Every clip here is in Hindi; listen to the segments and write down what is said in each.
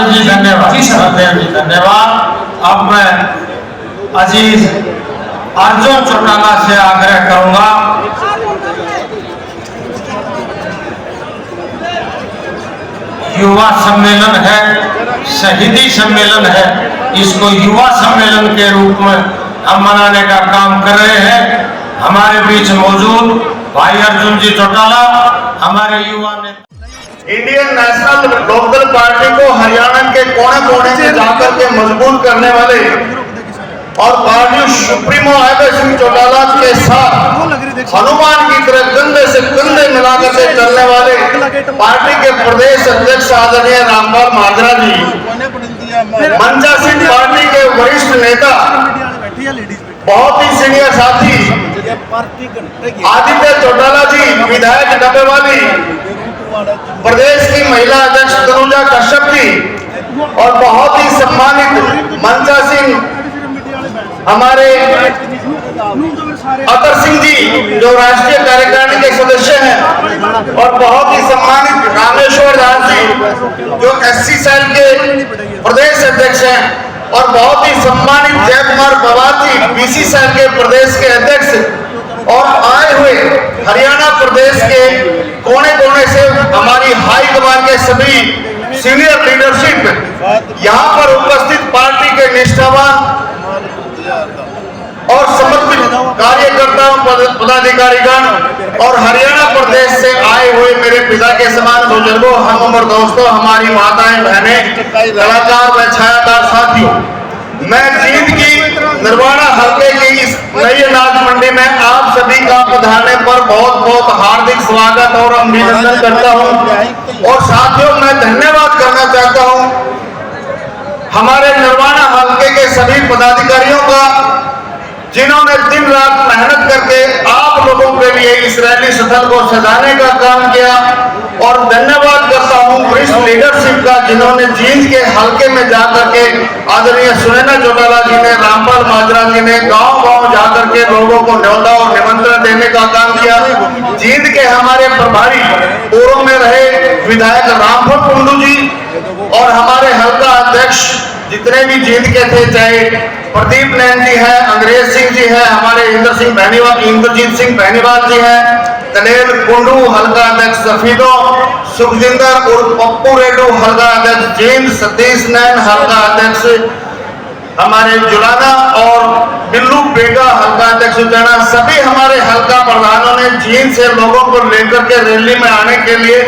बलदेव जी धन्यवाद। बलदेव जी धन्यवाद। अब मैं अजीज अर्जुन चौटाला से आग्रह करूंगा, युवा सम्मेलन है, शहीदी सम्मेलन है, इसको युवा सम्मेलन के रूप में हम मनाने का काम कर रहे हैं। हमारे बीच मौजूद भाई अर्जुन जी चौटाला हमारे युवा नेता। इंडियन नेशनल लोकदल पार्टी को हरियाणा के कोने कोने में जाकर के मजबूत करने वाले और पार्टी सुप्रीमो अभय सिंह चौटाला के साथ हनुमान की तरह कंधे से कंधे मिलाकर के चलने वाले पार्टी के प्रदेश अध्यक्ष आदरणीय रामपाल माजरा जी, मंचा सिंह पार्टी के वरिष्ठ नेता, बहुत ही सीनियर साथी आदित्य चौटाला जी, विधायक डब्बेवाली, प्रदेश की महिला अध्यक्ष तनुजा कश्यप जी और बहुत ही सम्मानित मंचा सिंह हमारे अतर सिंह जी जो राष्ट्रीय कार्यकारिणी के सदस्य हैं और बहुत ही सम्मानित रामेश्वर दास जी जो एससी सेल के प्रदेश अध्यक्ष हैं और बहुत ही सम्मानित जयकुमार पवार जी बीसी सेल के प्रदेश के अध्यक्ष और आए हुए हरियाणा प्रदेश के कोने कोने से हमारी हाई कमान के सभी सीनियर लीडरशिप, यहाँ पर उपस्थित पार्टी के निष्ठावान और समर्पित कार्यकर्ताओं, पदाधिकारीगण और हरियाणा प्रदेश से आए हुए मेरे पिता के समान बुजुर्गों, हम उम्र दोस्तों, हमारी माताएं, बहनें, कलाकार व छायाकार साथियों, मैं जींद की निर्वाणा हल्के की इस नई अनाज मंडी में आप सभी का पधारने पर बहुत बहुत हार्दिक स्वागत और अभिनंदन करता हूं। और साथियों, मैं धन्यवाद करना चाहता हूं हमारे निर्वाणा हल्के के सभी पदाधिकारियों का, जिन्होंने दिन रात मेहनत करके आप लोगों के लिए इस रैली स्थल को सजाने का काम किया। और धन्यवाद करता हूं वरिष्ठ लीडरशिप का, जिन्होंने जींद के हल्के में जाकर के आदरणीय सुनैना चौटाला जी ने, रामपाल माजरा जी ने गांव-गांव जाकर के लोगों को न्योता और निमंत्रण देने का काम किया। जींद के हमारे प्रभारी पूर्व में रहे विधायक रामफल कुंडू जी और हमारे हल्का अध्यक्ष जितने भी जींद के थे, चाहे प्रदीप नैन जी हैं, अंग्रेज सिंह जी हैं, हमारे इंद्रजीत सिंह बहनीवाल जी हैं, कलेल कुंडू हल्का अध्यक्ष सफीदो, सुखजिंदर और पप्पू रेड्डू हल्का अध्यक्ष जींद, सतीश नैन हल्का अध्यक्ष हमारे जुलाना और बिल्लू बेगा हल्का अध्यक्ष उचाना, सभी हमारे हल्का प्रधानों ने जींद से लोगों को लेकर के रैली में आने के लिए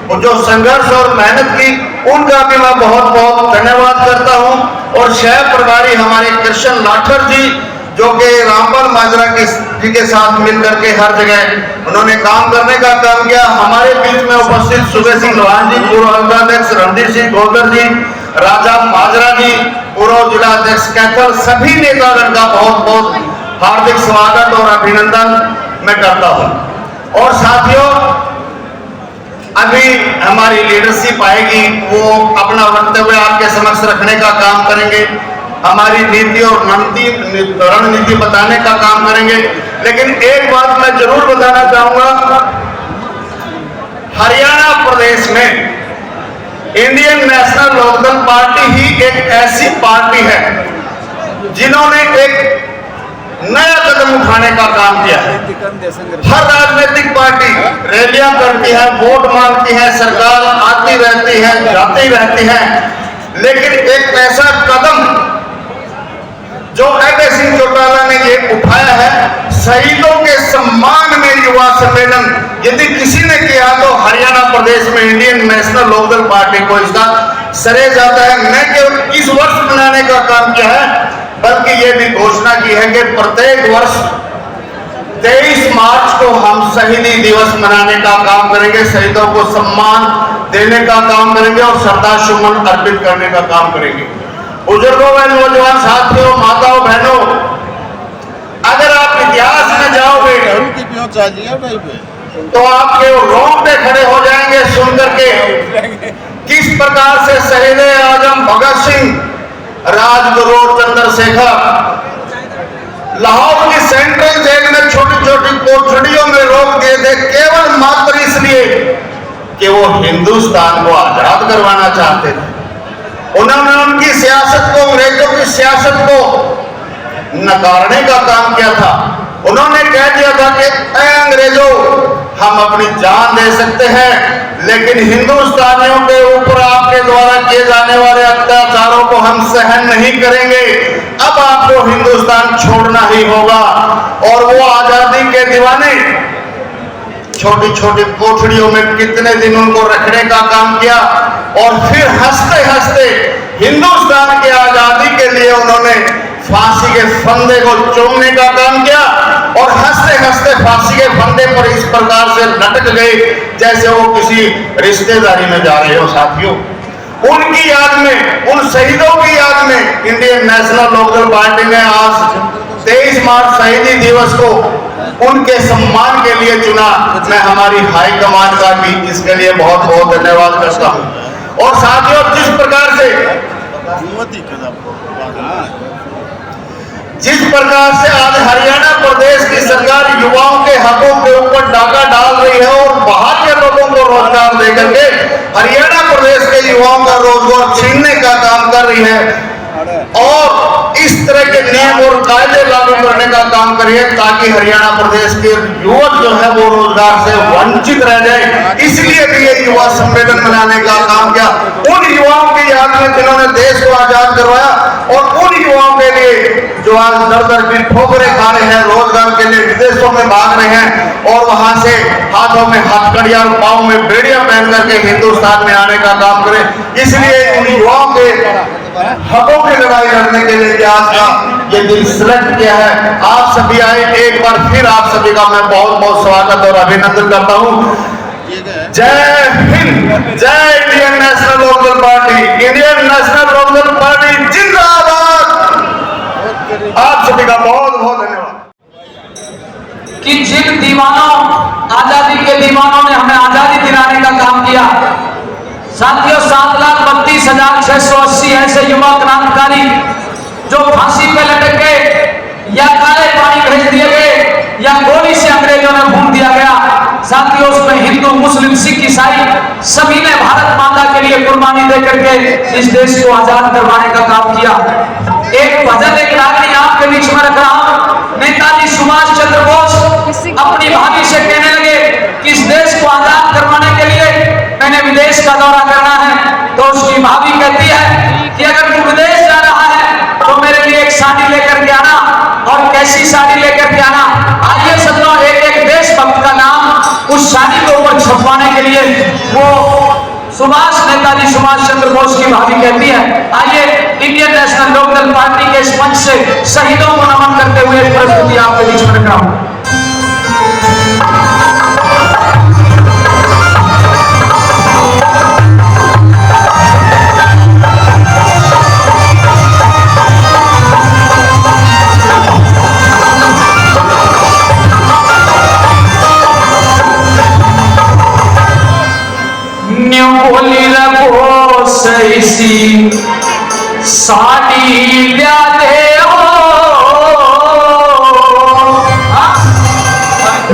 जो संघर्ष और मेहनत की, उनका भी मैं बहुत बहुत धन्यवाद करता हूं। और शहर प्रभारी हमारे कृष्ण लाठर जी, जो कि रामपाल माजरा जी के साथ मिलकर के हर जगह उन्होंने काम करने का काम किया। हमारे बीच में उपस्थित सुबह सिंह लोहान जी, पूर्व अध्यक्ष रणदीप सिंह गोदर जी, राजा माजरा जी, पूर्व जिला अध्यक्ष कैथल, सभी नेतागण का बहुत बहुत हार्दिक स्वागत और अभिनंदन मैं करता हूं। और साथियों, अभी हमारी लीडरशिप आएगी, वो अपना वक्तव्य आपके समक्ष रखने का काम करेंगे, हमारी नीति और रणनीति बताने का काम करेंगे। लेकिन एक बात मैं जरूर बताना चाहूंगा, हरियाणा प्रदेश में इंडियन नेशनल लोकदल पार्टी ही एक ऐसी पार्टी है जिन्होंने एक नया कदम उठाने का काम किया है। हर राजनीतिक पार्टी रैलियां करती है, वोट मांगती है, सरकार आती रहती है, जाती रहती है, लेकिन एक ऐसा कदम जो अभय सिंह चौटाला ने ये उठाया है, शहीदों के सम्मान में युवा सम्मेलन यदि किसी ने किया तो हरियाणा प्रदेश में इंडियन नेशनल लोकदल पार्टी को इसका श्रेय जाता है। न केवल इस वर्ष मनाने का काम किया है, बल्कि ये भी घोषणा की है कि प्रत्येक वर्ष 23 मार्च को हम शहीदी दिवस मनाने का काम करेंगे, शहीदों को सम्मान देने का काम करेंगे और श्रद्धा सुमन अर्पित करने का काम करेंगे। बुजुर्गों व नौजवान साथियों, माताओं बहनों, अगर आप इतिहास में जाओगे तो आपके रोंगटे खड़े हो जाएंगे सुनकर के किस प्रकार से शहीद आजम भगत सिंह, राजगुरु चंद्रशेखर लाहौर की सेंट्रल जेल में छोटी छोटी कोठरियों में रोक दिए थे, केवल मात्र इसलिए कि वो हिंदुस्तान को आजाद करवाना चाहते थे। उन्होंने उनकी सियासत को, अंग्रेजों की सियासत को नकारने का काम किया था। उन्होंने कह दिया था कि ऐ अंग्रेजों, हम अपनी जान दे सकते हैं, लेकिन हिंदुस्तानियों के ऊपर आपके द्वारा किए जाने वाले अत्याचारों को हम सहन नहीं करेंगे। अब आपको हिंदुस्तान छोड़ना ही होगा। और वो आजादी के दीवाने छोटी छोटी कोठरियों में कितने दिन उनको रखने का काम किया, और फिर हंसते हंसते हिंदुस्तान की आजादी के लिए उन्होंने फांसी के फंदे को चूमने का काम किया, और हंसते हंसते फांसी के फंदे पर इस प्रकार से लटक गए जैसे वो किसी रिश्तेदारी में जा रहे हो। साथियों, उनकी याद में, उन शहीदों की याद में इंडियन नेशनल लोकदल पार्टी ने आज 23 मार्च शहीदी दिवस को उनके सम्मान के लिए चुना। मैं हमारी हाई कमान का भी इसके लिए बहुत बहुत धन्यवाद करता हूं। और साथियों, जिस प्रकार से आज हरियाणा प्रदेश की सरकार युवाओं के हकों के ऊपर डाका डाल रही है और बाहर के लोगों को रोजगार देकर के हरियाणा प्रदेश के युवाओं का रोजगार छीनने का काम कर रही है, और इस तरह के नियम और कायदे लागू करने का काम करिए ताकि हरियाणा प्रदेश के युवक जो है वो रोजगार से वंचित रह जाए। इसलिए भी ये युवा सम्मेलन मनाने का काम किया। उन युवाओं की याद में जिन्होंने देश को आजाद करवाया, और उन युवाओं के लिए जो आज दर दर की ठोकरें खा रहे हैं, रोजगार के लिए विदेशों में भाग रहे हैं, और वहां से हाथों में हथकड़ियां और पांव में बेड़ियां पहन करके हिंदुस्तान में आने का काम करें। इसलिए उन युवाओं के हकों की लड़ाई लड़ने के लिए आज का ये दिन सिलेक्ट किया है। आप सभी आए, एक बार फिर आप सभी का मैं बहुत बहुत स्वागत और अभिनंदन करता हूं। जय हिंद, जय Indian National Lokdal party, Indian National Lokdal party जिंदाबाद। आप सभी का बहुत बहुत धन्यवाद। कि जिन दीवानों, आजादी के दीवानों ने हमें आजादी दिलाने का काम किया, साथियों 7,32,680 ऐसे युवा क्रांतिकारी जो फांसी पे लटक गए या काले पानी भेज दिए गए या गोली से अंग्रेजों ने भून दिया गया। साथियों, उसमें हिंदू, मुस्लिम, सिख, ईसाई सभी ने भारत माता के लिए कुर्बानी देकर के इस देश को आजाद करवाने का काम किया। एक भजन, एक रागनी आपके बीच में रख रहा हूं। नेताजी सुभाष चंद्र बोस अपनी भाभी से कहने लगे कि इस देश को आजाद करवाने के लिए मैंने विदेश का दौरा करना है, तो उसकी भाभी कहती है कि अगर तू विदेश जा रहा है तो मेरे लिए एक साड़ी लेकर के आना। और कैसी साड़ी लेकर के आना? आइए सज्जनों, एक एक देशभक्त का नाम उस साड़ी के ऊपर छपवाने के लिए वो नेताजी सुभाष चंद्र बोस की भाभी कहती है। आइए इंडियन नेशनल लोकदल पार्टी के इस मंच से शहीदों को नमन करते हुए प्रस्तुति आपके बीच में रख रहा हूं। बोली रखो सही साड़ी लिया दे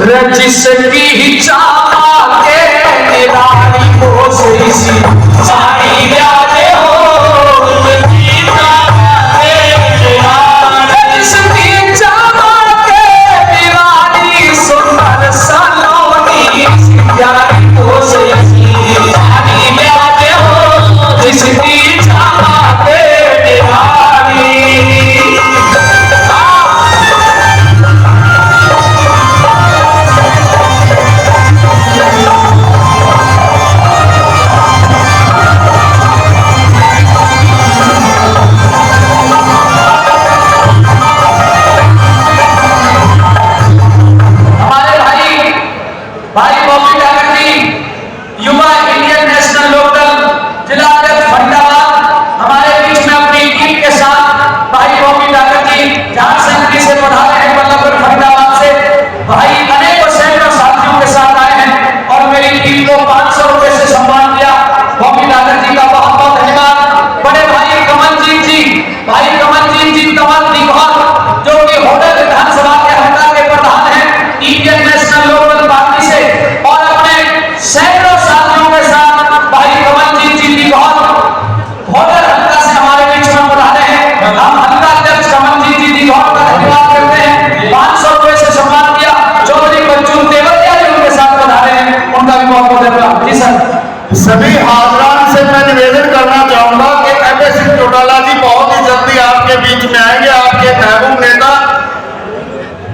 रजिस की चाह के निराली को सही साड़ी लिया दे रजिस की चाह के निराली सुंदर सलोनी यारी को सही सभी हाजरान से मैं निवेदन करना चाहूंगा कि एमए सिंह चौटाला जी बहुत ही जल्दी आपके बीच में आएंगे। आपके महबूब नेता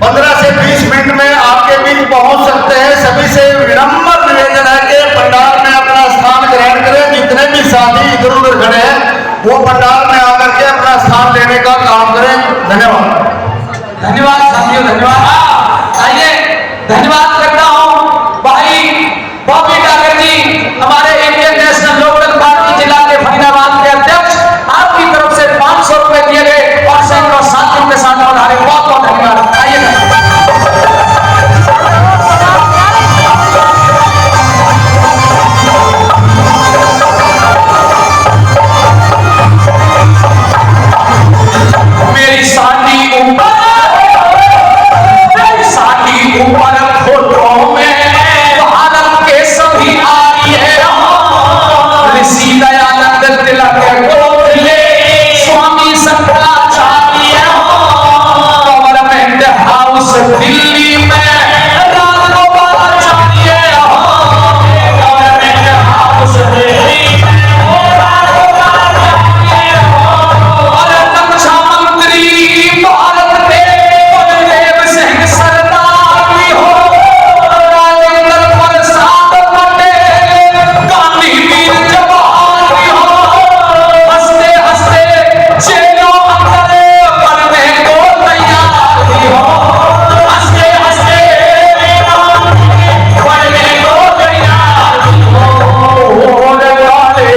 15 से 20 मिनट में आपके बीच पहुंच सकते हैं। सभी से विनम्र निवेदन है कि पंडाल में अपना स्थान ग्रहण करें। जितने भी साथी इधर उधर खड़े हैं वो पंडाल में आकर के अपना स्थान लेने का काम करें। धन्यवाद। धन्यवाद साथियों, धन्यवाद। आइए धन्यवाद करता हूं भाई बॉबी डागर जी, हमारे इंडियन नेशनल लोकदल पार्टी जिला के फरीदाबाद के अध्यक्ष। आपकी तरफ से 500 रुपए दिए गए और सैकड़ों साथियों के साथ पधारे, बहुत बहुत धन्यवाद। आइए मेरी साथी ऊपर फोटो में भारत के सभी आई है। ऋषि दयानंद तिलक गोखले, स्वामी शंकराचार्य, गवर्नमेंट हाउस दिल्ली में राघवाचार्य, गवर्नमेंट हाउस दिल्ली में और रक्षा मंत्री भारत के बलदेव सिंह सरदार भी हो, राजेंद्र प्रसाद पटेल, गांधी वीर जवाहर भी हो। हंसते हंसते जेलों अंदर मरने को तैयार भी हो, हंसते हंसते मरने को तैयार भी हो। काले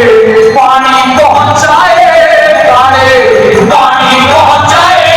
पानी पहुंचाए, काले पानी पहुंचाए,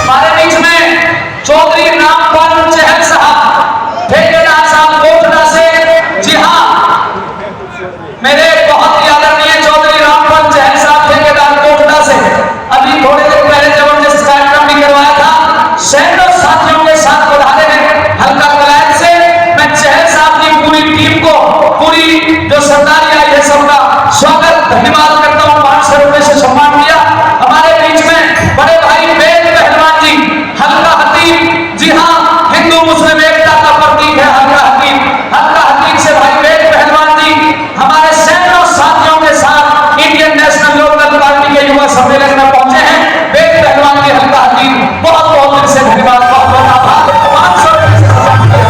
हमारे बीच में चौधरी रामपाल चहल साहब, ठेकेदार साहब कोटड़ा से। जी हाँ, मेरे बहुत ही आदरणीय चौधरी रामपाल चहल साहब, ठेकेदार कोटड़ा से, अभी थोड़ी देर पहले जबरदस्त कार्यक्रम भी करवाया था। सैकड़ों साथियों के साथ पधारे हैं हल्का कलायत से। मैं चहल साहब की पूरी टीम को, पूरी जो सरदारी आई है सबका स्वागत धन्यवाद करता हूँ। 500 रुपए से सम्मान किया। हमारे बीच में बड़े भाई वेद पहलवान जी, हल्का हतीम। जी हाँ, हिंदू मुस्लिम एकता का प्रतीक है हल्का हतीम। हल्का हतीम से भाई वेद पहलवान जी हमारे सैकड़ों साथियों के साथ इंडियन नेशनल लोकदल पार्टी के युवा सम्मेलन में पहुंचे हैं। वेद पहलवान जी, हल्का हतीम, बहुत बहुत दिल से धन्यवाद, बहुत बहुत आभार। 500 रुपए से सम्मान किया।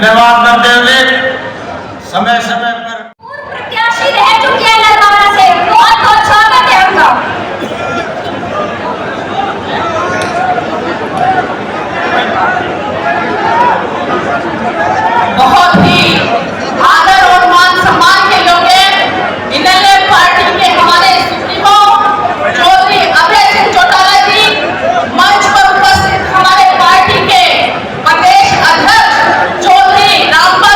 धन्यवाद करते हुए समय समय पर प्रत्याशी रह चुके हैं नरवाना से, बहुत बहुत स्वागत है उनका। बहुत ही आदर और मान सम्मान के योग्य इनले पार्टी के हमारे सुप्रीमो चौधरी अभय सिंह चौटाला जी, मंच पर उपस्थित हमारे पार्टी के प्रदेश अध्यक्ष चौधरी रामपाल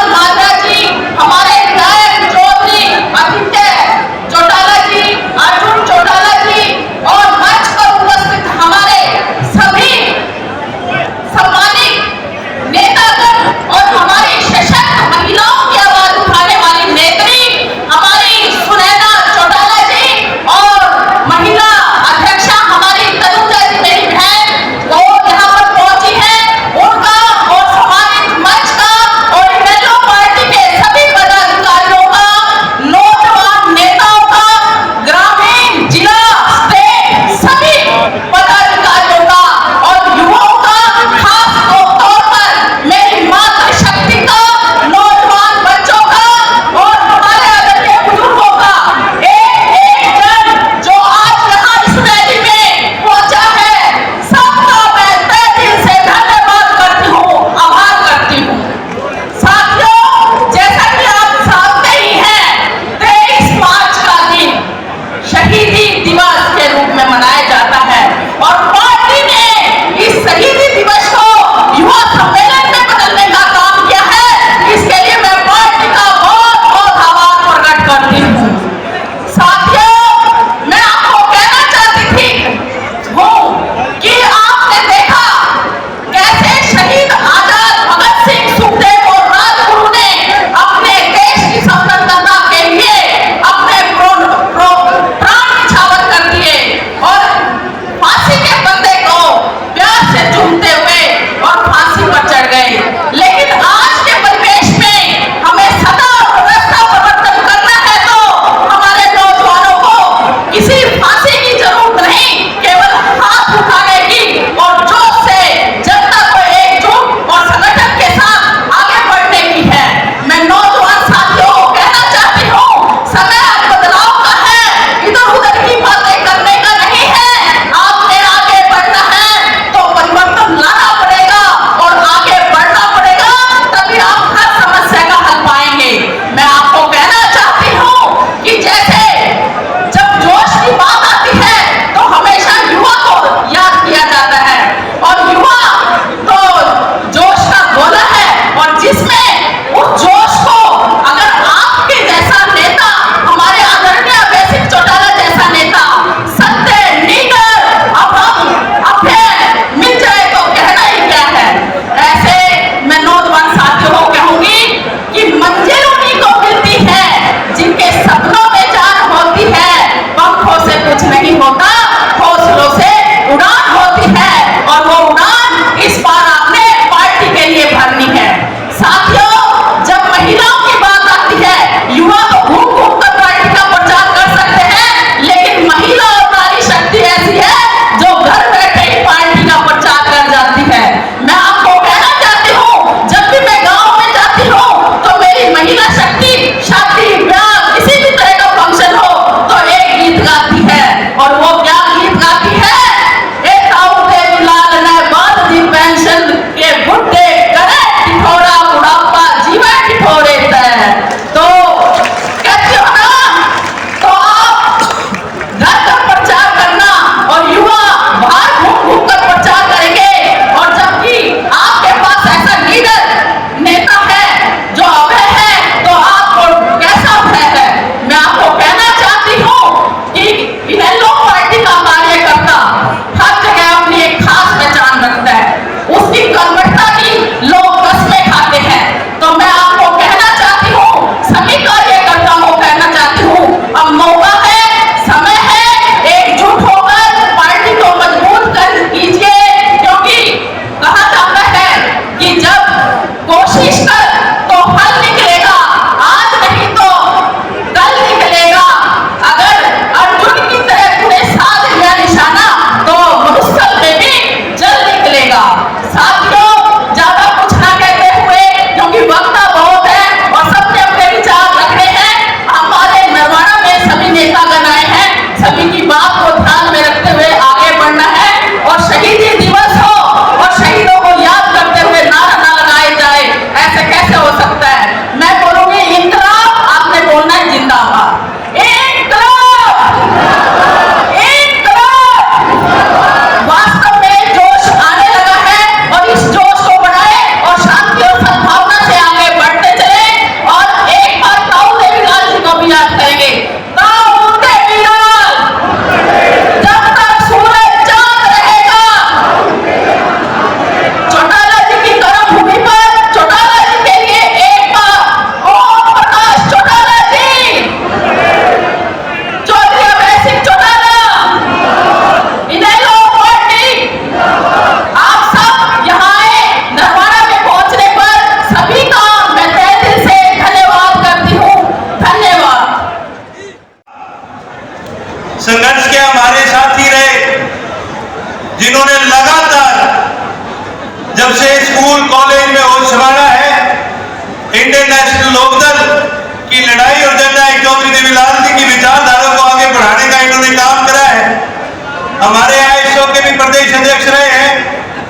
हमारे आईएसओ के भी प्रदेश अध्यक्ष रहे हैं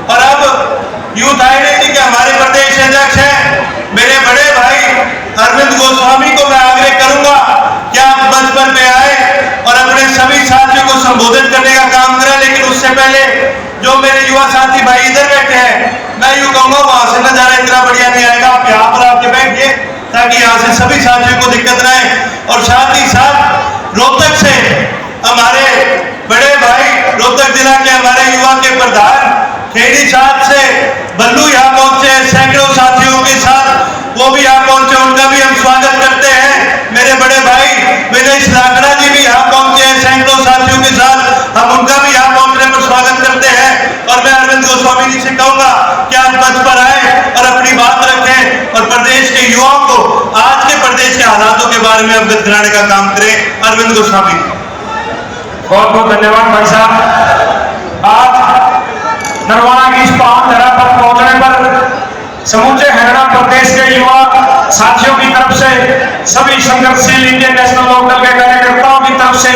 और अब यूथ आईडेंटिटी के हमारे प्रदेश अध्यक्ष हैं। मेरे बड़े भाई अरविंद गोस्वामी को मैं आग्रह करूंगा कि आप मंच पर में आए और अपने सभी साथियों को संबोधित करने का काम करें। लेकिन उससे पहले जो मेरे युवा साथी भाई इधर बैठे हैं, मैं यूं कहूंगा वहां से नजारा इतना बढ़िया नहीं आएगा, आप यहाँ पर आके बैठिए ताकि यहाँ से सभी साथियों को दिक्कत ना आए। और साथ ही साथ रोहतक से हमारे बड़े भाई, रोहतक जिला के हमारे युवा के प्रधान खेड़ी साहब से बल्लू यहाँ पहुंचे, सैकड़ों साथियों के साथ वो भी यहाँ पहुंचे, उनका भी हम स्वागत करते हैं। मेरे बड़े भाई विनय लाकड़ा जी भी यहाँ पहुंचे हैं सैकड़ों साथियों के साथ, हम उनका भी यहाँ पहुंचने पर स्वागत करते हैं। और मैं अरविंद गोस्वामी जी से कहूंगा कि आप मंच पर आए और अपनी बात रखें और प्रदेश के युवाओं को आज के प्रदेश के हालातों के बारे में अवगत कराने का काम करें। अरविंद गोस्वामी। बहुत बहुत धन्यवाद भाई साहब। आज नरवाना की इस पावन धरा पर पहुंचने पर समूचे हरियाणा प्रदेश के युवा साथियों की तरफ से, सभी संघर्षशील इंडियन नेशनल लोकदल के कार्यकर्ताओं की तरफ से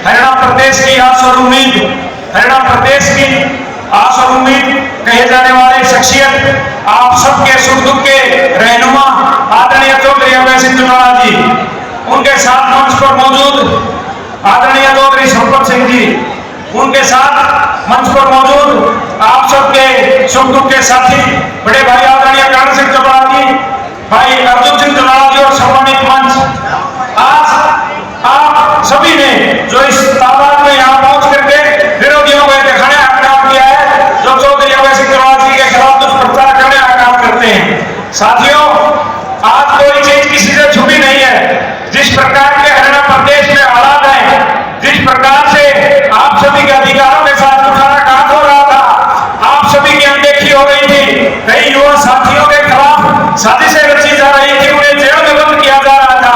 हरियाणा प्रदेश की आस और उम्मीद, हरियाणा प्रदेश की आस और उम्मीद कहे जाने वाले शख्सियत, आप सबके सुख दुख के रहनुमा आदरणीय चौधरी अभय सिंह चौटाला जी, उनके साथ मंच पर मौजूद आदरणीय चौधरी संपत सिंह जी, उनके साथ मंच पर मौजूद आप सबके सुख दुख के साथी बड़े भाई आदरणीय करण सिंह चौटाला जी, भाई अर्जुन सिंह चौटाला जी और सम्मानित मंच। आज आप सभी ने जो इस तादाद में यहाँ पहुंच करके विरोधियों को दिखाने का काम किया है, जो चौधरी अभय सिंह चौटाला जी के खिलाफ दुष्प्रचार करने का काम करते हैं। साथियों, आज कोई चीज किसी से छुपी नहीं है। जिस प्रकार के हरियाणा प्रदेश में हालात है, जिस प्रकार से आप सभी के अधिकारों के साथ कुठाराघात हो रहा था, आप सभी की अनदेखी हो रही थी, कई युवा साथियों के खिलाफ साजिशें रची जा रही थी, उन्हें जेल में बंद किया जा रहा था,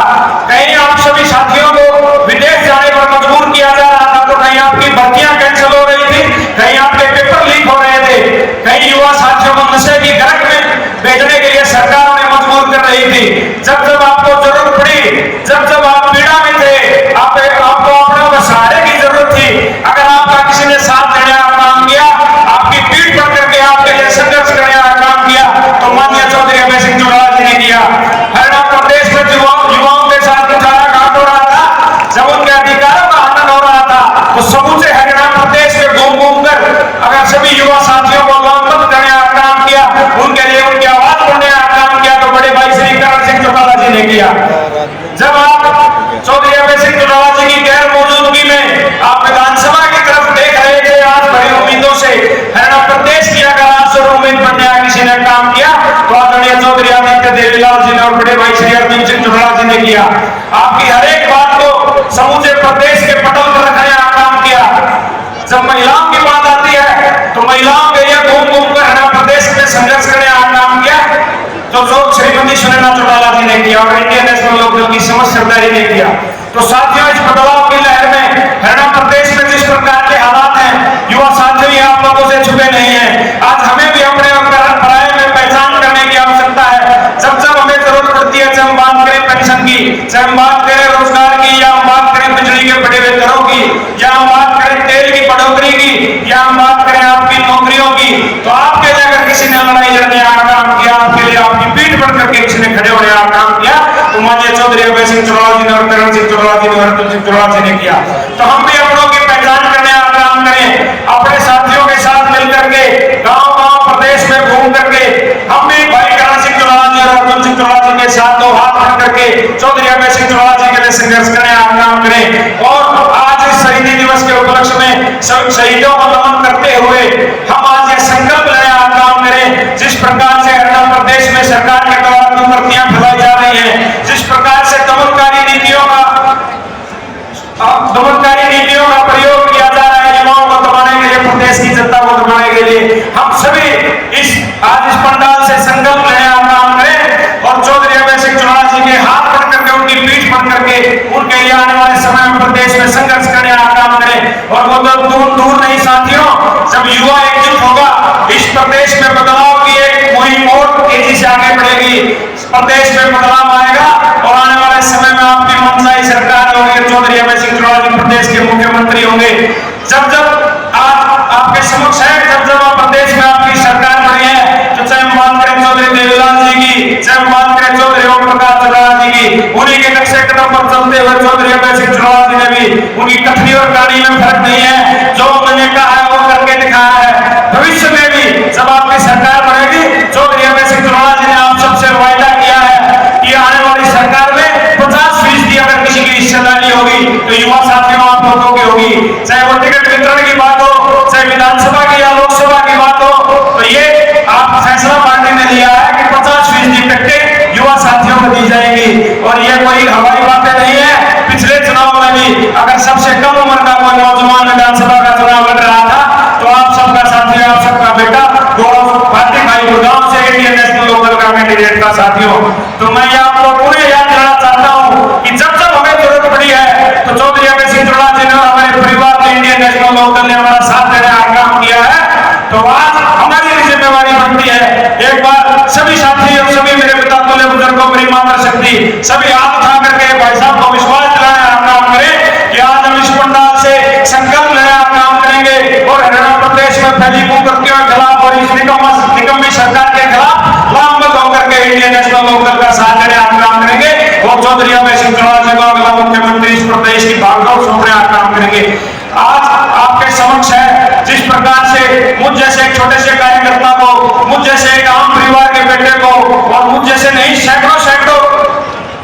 कहीं आप सभी साथियों को विदेश जाने पर मजबूर किया जा रहा था, तो कहीं आपकी भर्तियां कैंसिल हो रही थी, कहीं आपके पेपर लीक हो रहे थे, कई युवा साथियों को नशे की गर्क में भेजने के लिए सरकार उन्हें मजबूर कर रही थी। जब जब आपको जरूरत पड़ी, जब जब आप पीड़ा में थे, आपको अपने सहारे की जरूरत थी, अगर आपका किसी ने साथ देने का काम किया, आपकी पीठ पर करके आपके लिए संघर्ष करने का काम किया, तो माननीय चौधरी अभय सिंह चौटाला जी ने किया। हरियाणा प्रदेश में युवाओं के साथ कुठाराघात हो रहा था, जब उनके अधिकारों का हनन हो रहा था, तो समूचे हरियाणा प्रदेश में घूम घूम कर अगर सभी युवा साथियों को लामबंद करने का काम किया, उनके लिए उनकी आवाज उठाने का काम किया, तो बड़े भाई श्री करण सिंह चौटाला जी ने किया। जब आप चौधरी अभय सिंह चौटाला जी की गैर मौजूदगी में आप विधानसभा की तरफ देख रहे थे, आज बड़ी उम्मीदों से हरियाणा प्रदेश की अगर आस और उम्मीद बनने का किसी ने काम किया, तो आदरणीय चौधरी आदित्य देवीलाल जी ने और बड़े भाई श्री अरविंद सिंह चौटाला जी ने किया। आपकी हर एक बात को समूचे प्रदेश के पटल पर रखने का काम किया। जब महिलाओं की बात आती है, तो महिलाओं के लिए घूम घूम कर हरियाणा प्रदेश में संघर्ष करने का काम किया, जो लोग श्रीमती सुनैना चौटाला जी ने किया और इंडियन नेशनल लोकदल की समझ सरदारी ने किया। तो साथियों, इस बदलाव की लहर में हरियाणा प्रदेश में जिस प्रकार के हालात हैं, युवा साथियों, ये आप लोगों से छुपे नहीं है। आज हमें भी अपने पढ़ाई में पहचान करने की आवश्यकता है। जब जब हमें जरूरत पड़ती है, चाहे हम बात करें पेंशन की, चाहे हम बात करें रोजगार की, या हम बात करें बिजली के बढ़े हुए दरों की, या हम बात करें तेल की बढ़ोतरी की, या हम बात करें आपकी नौकरियों की, तो आपके लिए अगर किसी ने लड़ाई लड़ने का काम किया, आपके लिए आपकी पीठ पर करके किसी ने खड़े होने का काम किया, तो माननीय चौधरी अभय सिंह चौटाला जी ने और करण सिंह चौटाला जी ने और अर्जुन सिंह चौटाला जी ने किया। तो हम भी अपनों की पहचान करने का काम करें, अपने साथियों के साथ मिलकर के गांव-गांव प्रदेश में घूम करके हम भी भाई करण सिंह चौटाला जी और अर्जुन सिंह चौटाला जी के साथ दो हाथ रख करके चौधरी अभय सिंह चौटाला जी के लिए संघर्ष करने का काम करें। और आज इस शहीदी दिवस के उपलक्ष्य में शहीदों को नमन करते हुए हम आज ये संकल्प लेने का काम करें। जिस प्रकार से हरियाणा प्रदेश में सरकार के द्वारा दुर्नीतियां फैलाई जा रही हैं, जिस प्रकार से दमनकारी नीतियों का प्रयोग किया जा रहा है युवाओं को दबाने के लिए, प्रदेश की जनता को दबाने के लिए, हम सभी आज इस पंडाल से संकल्प लेने का काम करें और चौधरी अभय सिंह चौटाला जी के हाथ पकड़ करके, उनकी पीठ पकड़ करके उनके लिए आने वाले समय में प्रदेश में संघर्ष करने का काम करें। और वो तो दूर नहीं साथियों, जब युवा एकजुट होगा, इस प्रदेश में बदलाव की एक मुहिम और तेजी से आगे बढ़ेगी, प्रदेश में बदलाव आएगा और आने वाले समय में आपकी मनसाई सरकार होगी, चौधरी अभय सिंह चौटाला जी प्रदेश के मुख्यमंत्री होंगे। जब जब सभी हाथ उठा करके भाई साहब को विश्वास दिलाया, आप काम करें कि आज हम इस पंडाल से संकल्प लें, आप काम करेंगे और हरियाणा प्रदेश में फैली कुकर्तियों के खिलाफ और इस निकम्मी सरकार के खिलाफ लामबंद होकर के इंडियन नेशनल लोकदल का साथ देने आप काम करेंगे और चौधरी अभय सिंह चौटाला जी को अगला मुख्यमंत्री इस प्रदेश की भागदौड़ सौंपने आप काम करेंगे। आज आपके समक्ष है जिस प्रकार से मुझ जैसे एक छोटे से कार्यकर्ता को, मुझ जैसे एक आम परिवार के बेटे को और मुझ जैसे नहीं सैकड़ों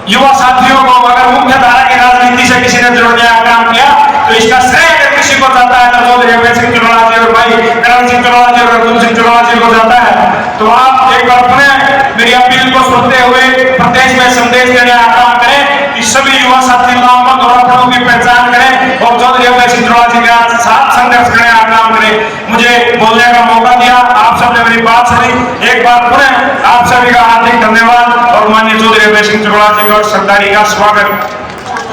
युवा साथियों को अगर मुख्य धारा की राजनीति से किसी ने जोड़ने का काम किया तो इसका श्रेय अगर किसी को जाता है तो चौधरी अभय सिंह चौटाला जी और भाई करण सिंह चौटाला जी और अर्जुन सिंह चौटाला जी को जाता है। तो आप एक बार पुनः मेरी अपील को सुनते हुए प्रदेश में संदेश देने का काम करें कि सभी युवा साथी लामबंद और अपनों की पहचान करें और चौधरी अभय सिंह चौटाला जी के साथ संघर्ष करने का काम करें। मुझे बोलने का मौका दिया, आप सबने मेरी बात सुनी, एक बार पुनः आप सभी का हार्दिक धन्यवाद और माननीय चौधरी अभय सिंह चौटाला जी और सरदारी का स्वागत।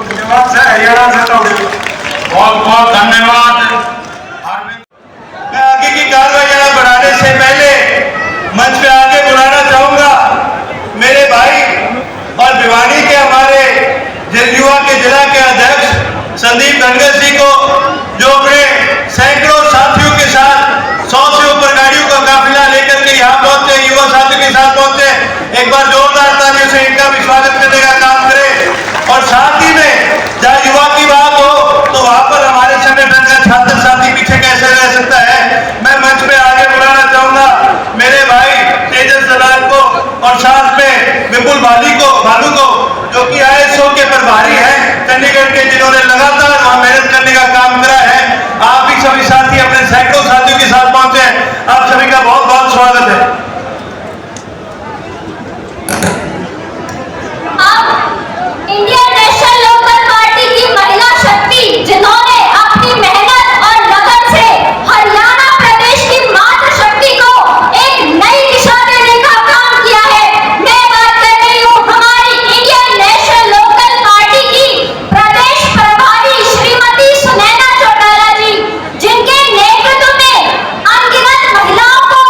धन्यवाद सर, हरियाणा से तो बहुत बहुत धन्यवाद। मैं आगे की कार्रवाई बढ़ाने से पहले मंच पे आगे बुलाना चाहूंगा मेरे भाई और भिवानी के हमारे युवा के जिला के अध्यक्ष संदीप धनगर जी को, जो अपने सैकड़ों साथियों के साथ 100 से ऊपर गाड़ियों का काफिला लेकर के यहाँ पहुंचे, युवा साथियों के साथ पहुंचे। एक बार जोरदार तालियों से इनका भी स्वागत करने का काम करें। और साथ ही में जहाँ युवा की बात हो तो वहां पर हमारे संगठन का छात्र साथी पीछे कैसे रह सकता है। मैं मंच पे आगे बुलाना चाहूंगा मेरे भाई तेजस दलाल को और साथ में विपुल भालू को जो कि ISO के प्रभारी हैं चंडीगढ़ के, जिन्होंने लगातार वहां मेहनत करने का काम करा है। आप भी सभी साथी अपने सैकड़ों साथियों के साथ पहुंचे, आप सभी का बहुत बहुत स्वागत है। इंडियन नेशनल लोकदल पार्टी की महिला शक्ति जिन्होंने अपनी मेहनत और लगन से हरियाणा प्रदेश की मातृ शक्ति को एक नई दिशा देने का काम किया है। मैं बात कर रही हूँ हमारी इंडियन नेशनल लोकदल पार्टी की प्रदेश प्रभारी श्रीमती सुनैना चौटाला जी, जिनके नेतृत्व में अनगिनत महिलाओं को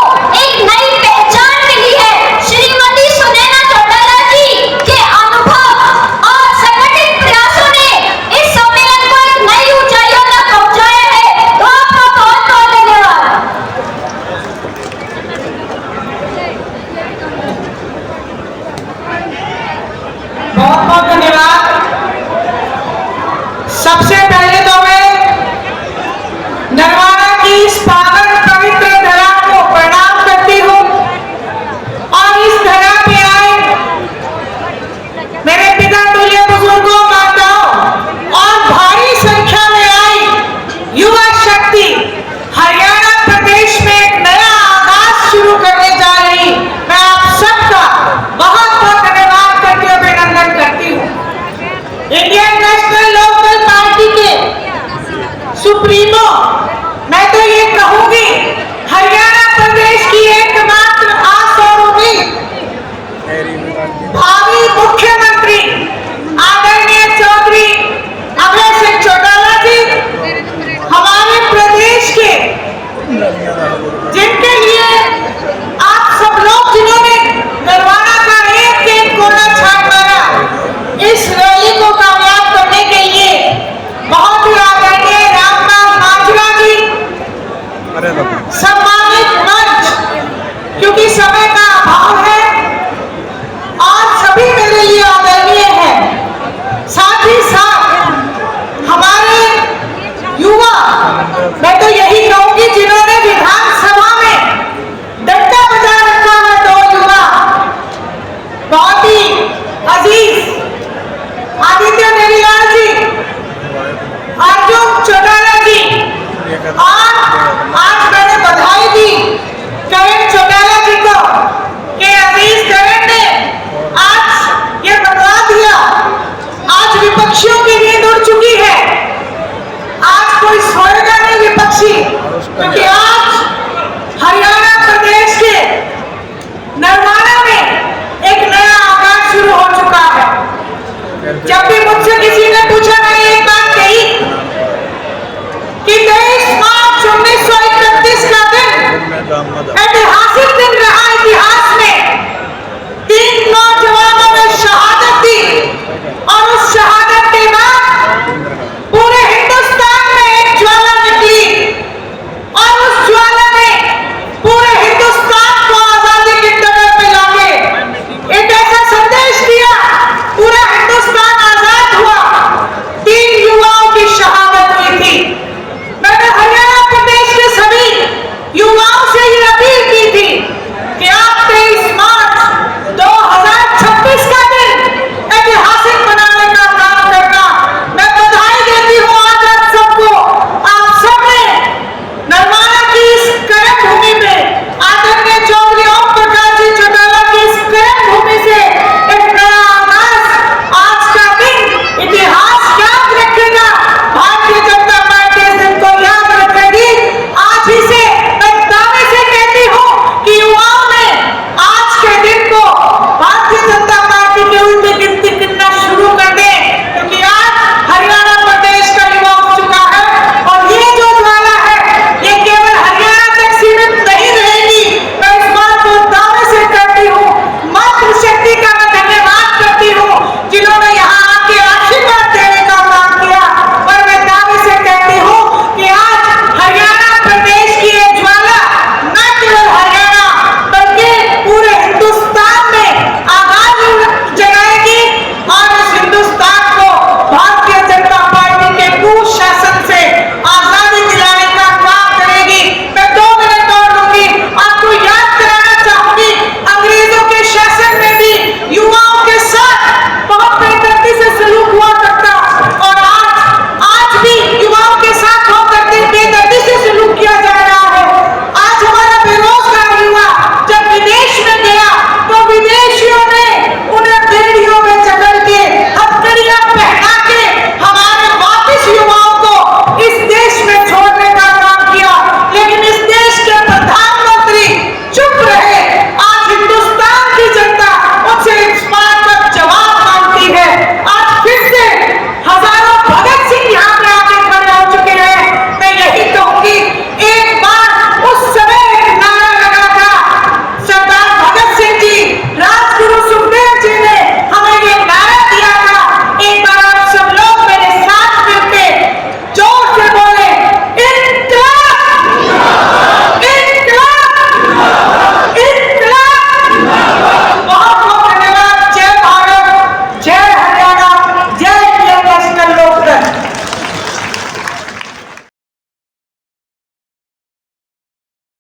एक नई पहचान मिली है। श्रीमती सुनैना चौटाला जी के अनुभव और संगठित प्रयासों ने इस सम्मेलन को एक नई ऊंचाइयों तक पहुंचाया है। तो आपका बहुत बहुत धन्यवाद। बहुत बहुत धन्यवाद। सबसे पहले तो मैं नरवाड़ा की इस पावन पवित्र धरा को प्रणाम करती हूँ और इस धरा पे आए मेरे पिता तुल्य बुजुर्गों, माताओं और भारी संख्या में आई युवा शक्ति हरियाणा प्रदेश में एक नया आगाज शुरू करने जा रही, मैं आप सबका बहुत बहुत धन्यवाद करके अभिनंदन करती हूँ। इंडियन नेशनल लोकदल पार्टी के सुप्रीमो, मैं तो ये कहूंगी हरियाणा प्रदेश की एकमात्र आस और उम्मीद भावी मुख्यमंत्री आदरणीय चौधरी अभय सिंह चौटाला जी, हमारे प्रदेश के जिनके लिए आप सब लोग जिन्होंने नरवाड़ा का एक एक कोना छाप मारा, इस रैली को कामयाब करने के लिए बहुत ही आदरणीय रामपाल माजरा जी, सम्मानित मंच, क्योंकि समय का अभाव है और सभी मेरे लिए आदरणीय है। साथ ही साथ हमारे युवा, मैं तो यही कहूंगी जिन्होंने विधानसभा में डंडा बजा रखा है, दो युवा बहुत ही अजीज आदित्य नेरीलाल जी, अर्जुन चौटाला जी, और आज मैंने बधाई दी करण चौटाला जी को कि अजीज करण ने आज ये बता दिया, आज विपक्षियों की नींद उड़ चुकी है, आज कोई सोएगा नहीं विपक्षी, क्योंकि आज हरियाणा प्रदेश के नरवाड़ा में एक नया आगाज शुरू हो चुका है। जब भी मुझसे किसी ने पूछा, मैंने एक बात कही कि 23 मार्च 1931 का दिन ऐतिहासिक दिन रहा। इतिहास में 3 नौजवानों ने शहादत दी शहादत